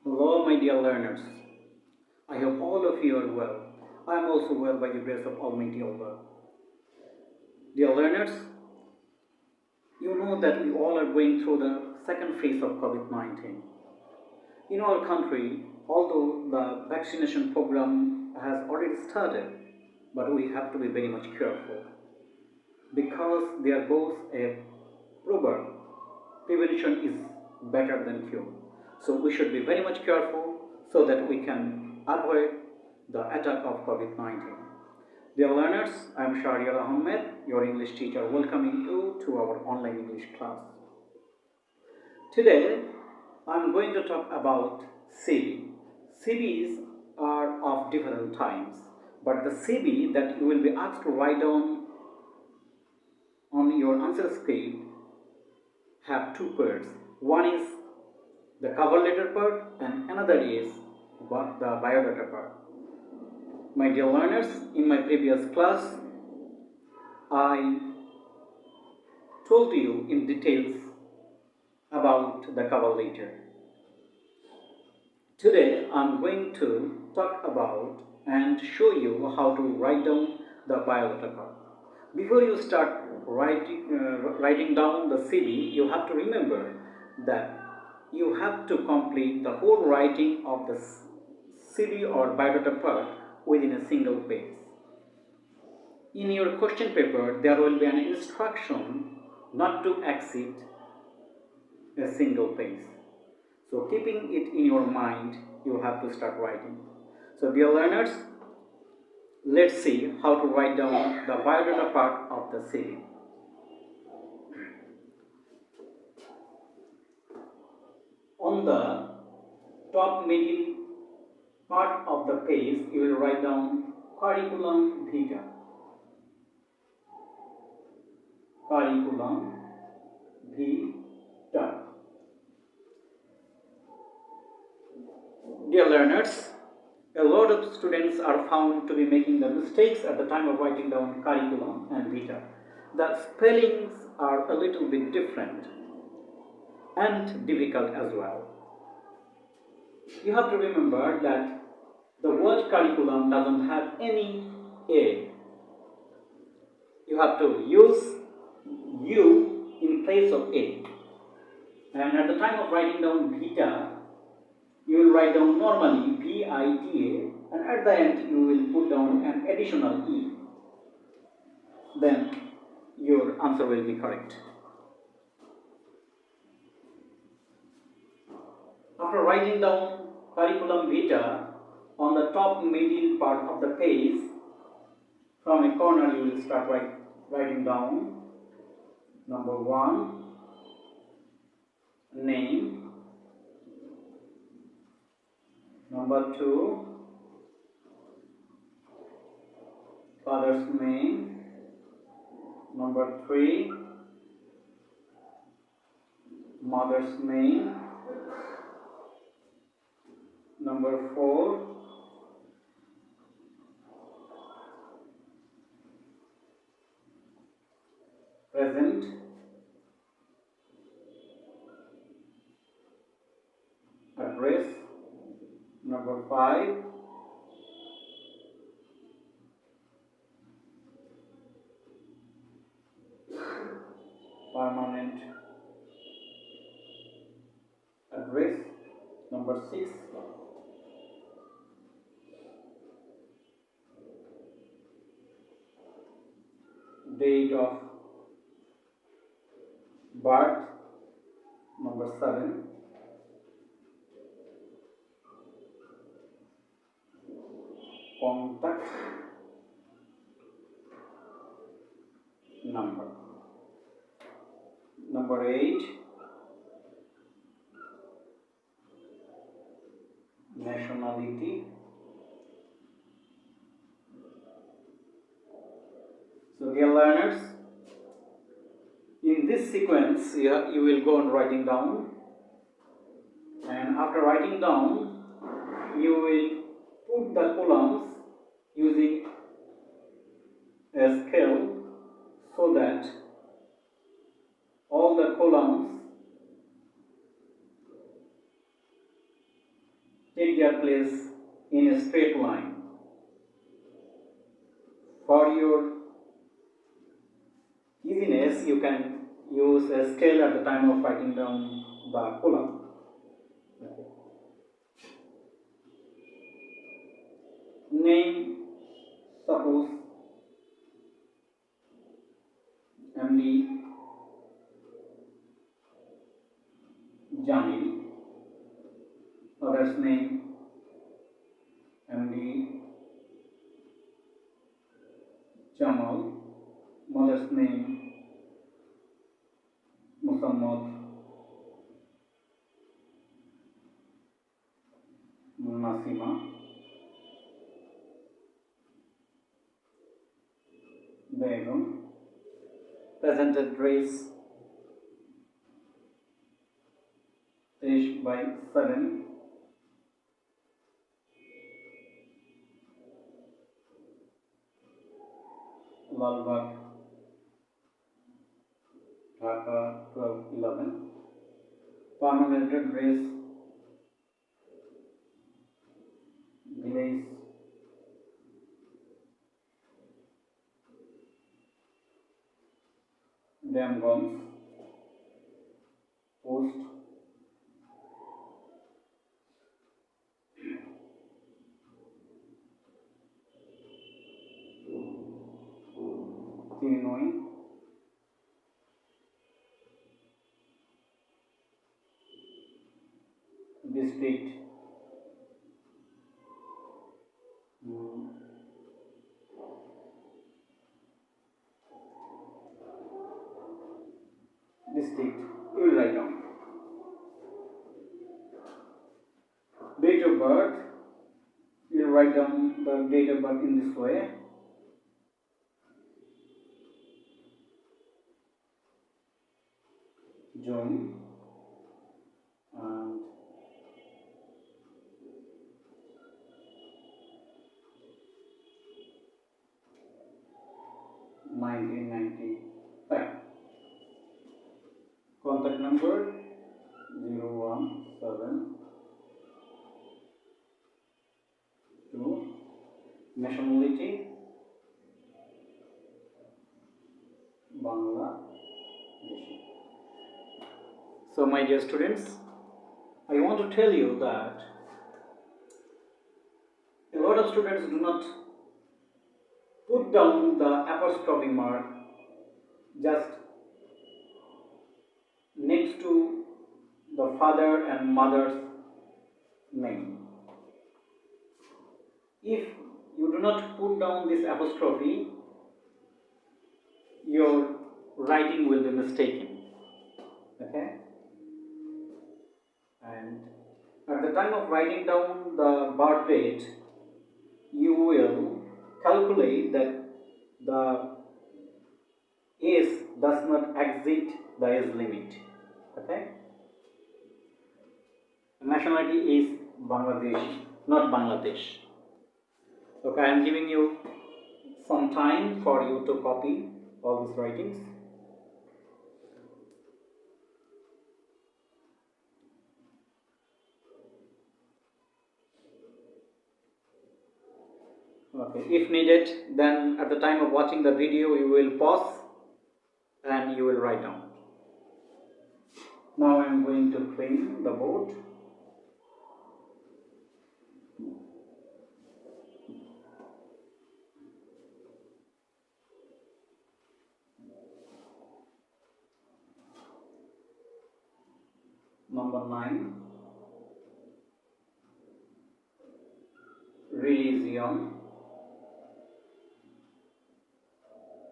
Hello, my dear learners. I hope all of you are well. I am also well by the grace of Almighty Allah. Dear learners, you know that we all are going through the second phase of COVID 19. In our country, although the vaccination program has already started, but we have to be very much careful because there goes a proverb prevention is better than cure. So we should be very much careful so that we can avoid the attack of COVID 19. Dear learners, I am Shahriar Ahmed, your English teacher, welcoming you to our online English class. Today, I am going to talk about CV. CVs are of different types, but the CV that you will be asked to write down on your answer script have two parts. One is the cover letter part and another is the biodata part. My dear learners, in my previous class, I told you in details about the cover letter. Today, I'm going to talk about and show you how to write down the biodata part. Before you start writing down the CV, you have to remember that you have to complete the whole writing of the CV or biodata part within a single page. In your question paper, there will be an instruction not to exceed a single page. So keeping it in your mind, you have to start writing. So dear learners, let's see how to write down the biodata part of the CV. On the top middle part of the page, you will write down curriculum vitae. Curriculum vitae. Dear learners, a lot of students are found to be making the mistakes at the time of writing down curriculum and vitae. The spellings are a little bit different and difficult as well. You have to remember that the word curriculum doesn't have any A. You have to use U in place of A. And at the time of writing down vitae, you will write down normally VITA, and at the end you will put down an additional E. Then your answer will be correct. After writing down curriculum vitae, on the top middle part of the page, from a corner you will start writing down number 1, name, number 2, father's name, number 3, mother's name, number 4, present, address, number 5, permanent address, number 6, date of birth, number 7, contact number, number 8, nationality. So dear learners, in this sequence you will go on writing down, and after writing down you will put the columns using a scale so that all the columns take their place in a straight line. For your easiness, you can use a scale at the time of writing down the column. Name, suppose MD Jamil, father's name MD Jamal, mother's name Muhammad Nasima, Begum, present address by 7 Lalbagh, Dhaka 1211, permanent address Glaze, Damgons, Post, Illinois, district, district, you will write down. Date of birth, you will write down the date of birth in this way. June and $1995. Contact number 0172. Nationality Bangladeshi. So my dear students, I want to tell you that a lot of students do not put down the apostrophe mark just next to the father and mother's name. If you do not put down this apostrophe, your writing will be mistaken. Okay? And at the time of writing down the birth date, you will calculate that the age does not exceed the age limit. Okay? Nationality is Bangladesh, not Bangladesh. Okay, I am giving you some time for you to copy all these writings. Okay, if needed, then at the time of watching the video, you will pause and you will write down. Now I am going to clean the board. Number 9, religion,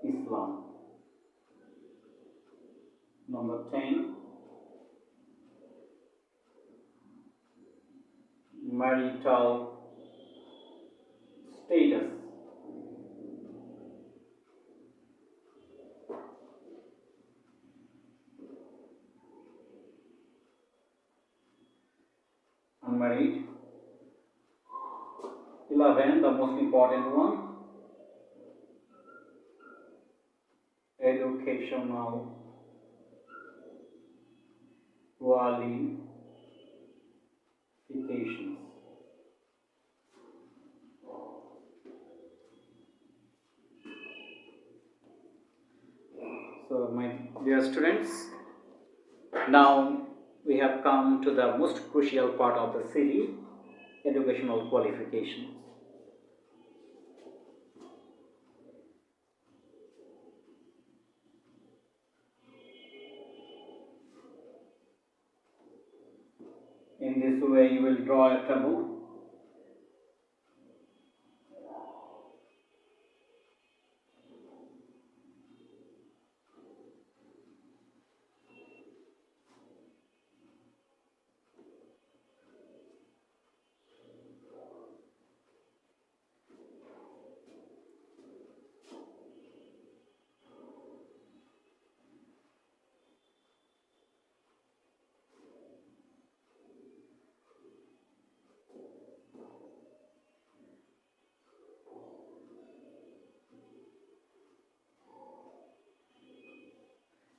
Islam. Number 10, marital status. Unmarried. 11, the most important one, educational qualifications. Dear students, now we have come to the most crucial part of the series, educational qualifications. In this way, you will draw a table.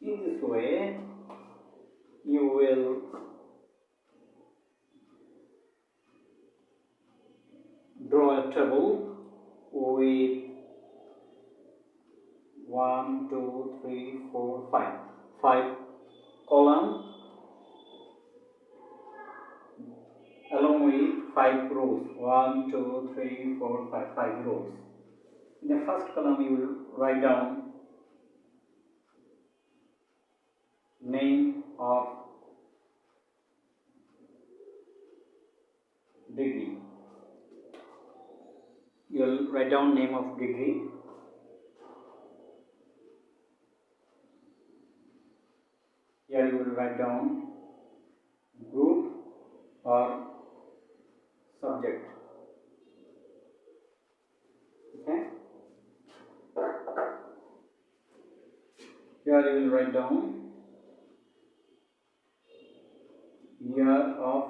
In this way, you will draw a table with 1, 2, 3, 4, 5. 5 columns along with 5 rows. 1, 2, 3, 4, 5. 5 rows. In the first column, you will write down name of degree. You will write down name of degree. Here you will write down group or subject. Okay. Here you will write down year of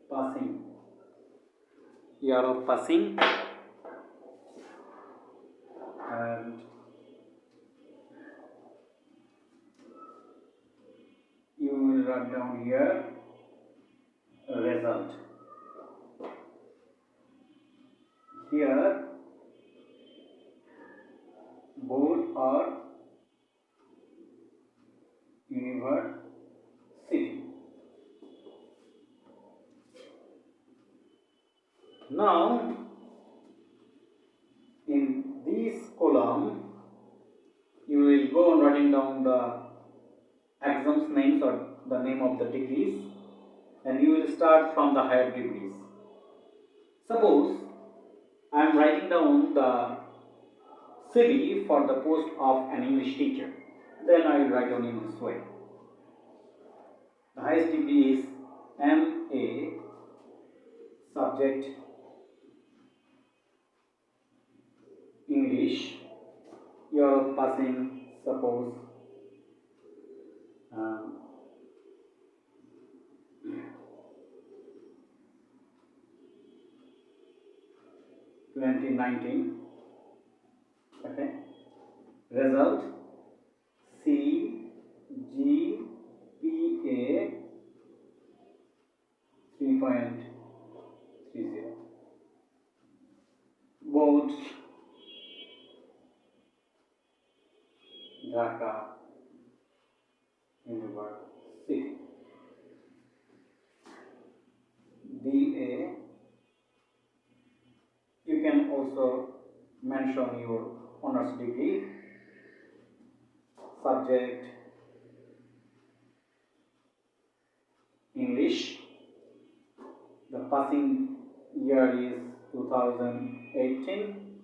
passing. Year of passing, and you will write down here result. Here board or university. Now in this column you will go on writing down the exams names or the name of the degrees, and you will start from the higher degrees. Suppose I am writing down the CV for the post of an English teacher. Then I will write down in this way. The highest degree is MA, subject English. Year of passing, suppose 2019. Okay. Result CGPA 3.30. Board Dhaka University. BA. You can also mention your honors degree, subject English. The passing year is 2018.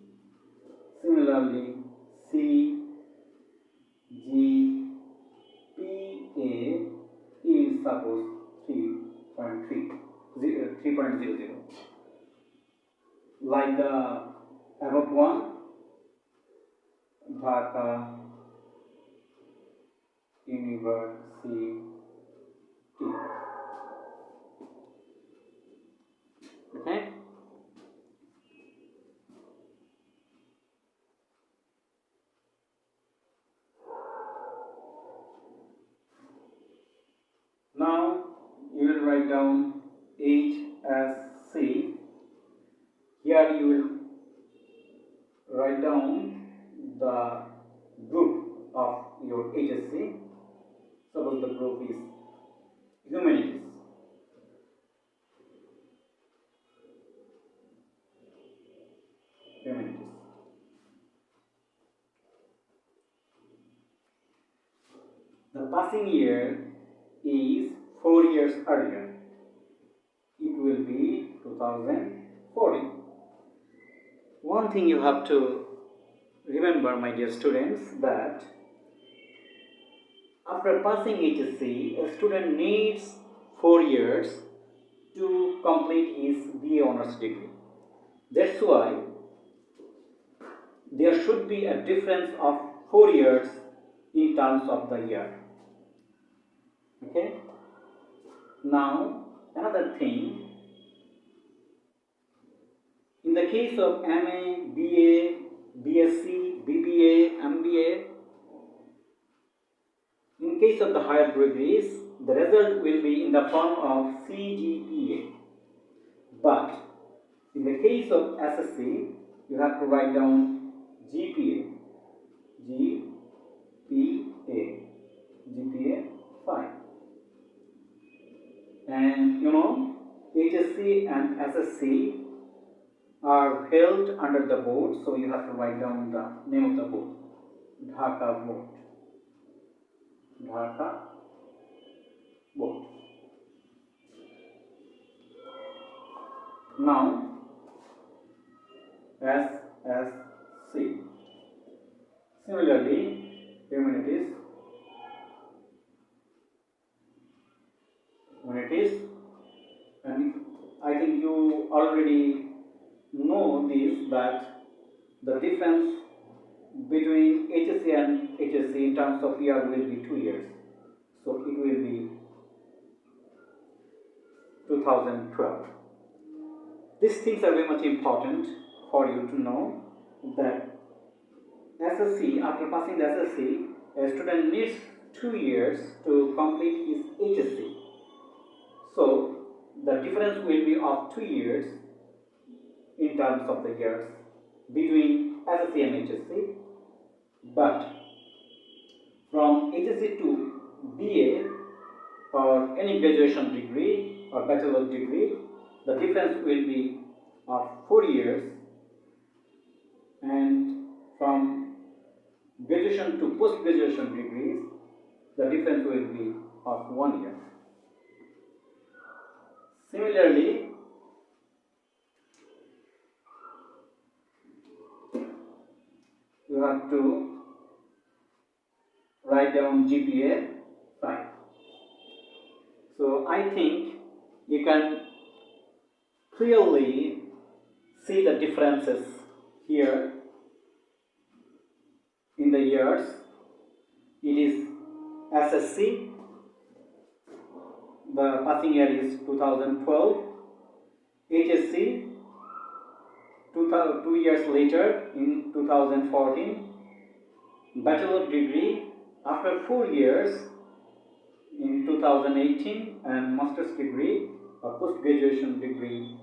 Similarly, CGPA is suppose 3.00. Like the above one, Dhaka University. Okay. Now you will write down HSC. Here you will write down the group. of your HSC. Suppose the group is humanities. Humanities. The passing year is 4 years earlier. It will be 2014. One thing you have to remember, my dear students, that after passing HSC, a student needs 4 years to complete his BA honors degree. That's why there should be a difference of 4 years in terms of the year. Okay? Now, another thing, in the case of MA, BA, BSc, BBA, MBA, in case of the higher degrees, the result will be in the form of CGPA. But in the case of SSC, you have to write down GPA, GPA 5. And HSC and SSC are held under the board, so you have to write down the name of the board, Dhaka Board. Dhaka Board. Now, SSC. Similarly, humanities, and I think you already know this, that the difference between HSC and HSC in terms of year will be 2 years. So it will be 2012. These things are very much important for you to know, that SSC, after passing the SSC, a student needs 2 years to complete his HSC. So the difference will be of 2 years in terms of the years between SSC and HSC. But from HSC to BA or any graduation degree or bachelor's degree, the difference will be of 4 years, and from graduation to post-graduation degrees, the difference will be of 1 year. Similarly, you have to write down GPA 5. So I think you can clearly see the differences here in the years. It is SSC, the passing year is 2012, HSC 2 years later in 2014, bachelor degree after 4 years in 2018, and master's degree or post-graduation degree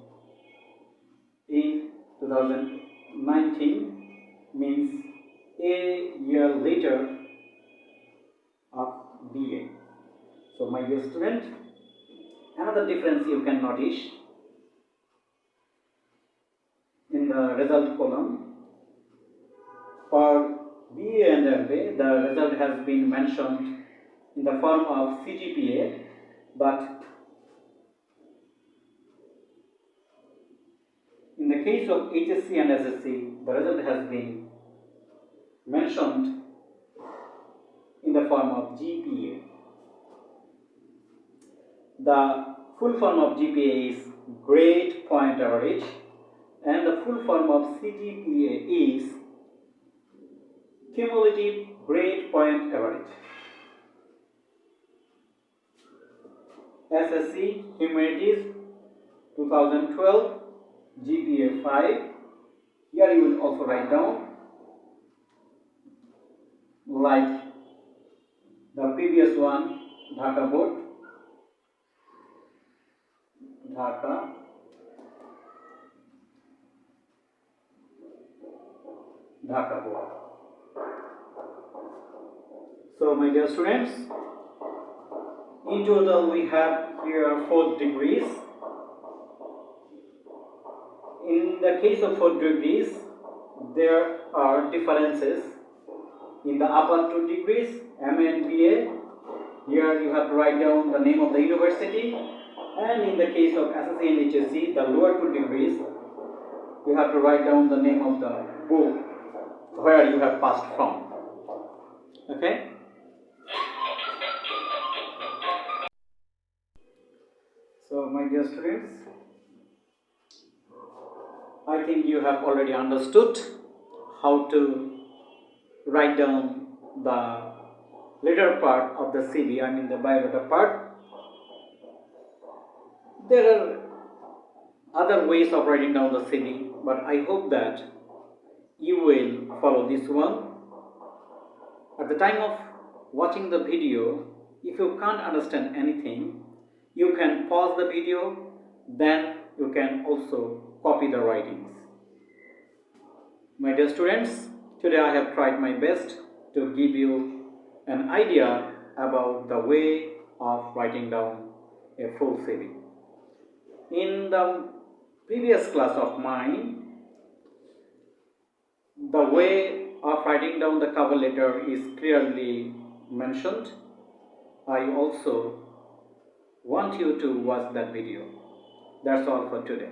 in 2019, means a year later of BA. So my dear student, another difference you can notice in the result column. For BA and MA, the result has been mentioned in the form of CGPA, but in the case of HSC and SSC, the result has been mentioned in the form of GPA. The full form of GPA is grade point average, and the full form of CGPA is cumulative grade point average. SSC Humanities 2012 GPA 5. Here you will also write down like the previous one, Dhaka Board, Dhaka Board. So my dear students, in total we have here 4 degrees. In the case of 4 degrees, there are differences. In the upper 2 degrees, MA and BA, here you have to write down the name of the university, and in the case of SSC and HSC, the lower 2 degrees, you have to write down the name of the book where you have passed from. Okay? So my dear students, I think you have already understood how to write down the later part of the CV, I mean the biodata part. There are other ways of writing down the CV, but I hope that you will follow this one. At the time of watching the video, if you can't understand anything, you can pause the video, then you can also copy the writings. My dear students, today I have tried my best to give you an idea about the way of writing down a full CV. In the previous class of mine, the way of writing down the cover letter is clearly mentioned. I also want you to watch that video. That's all for today.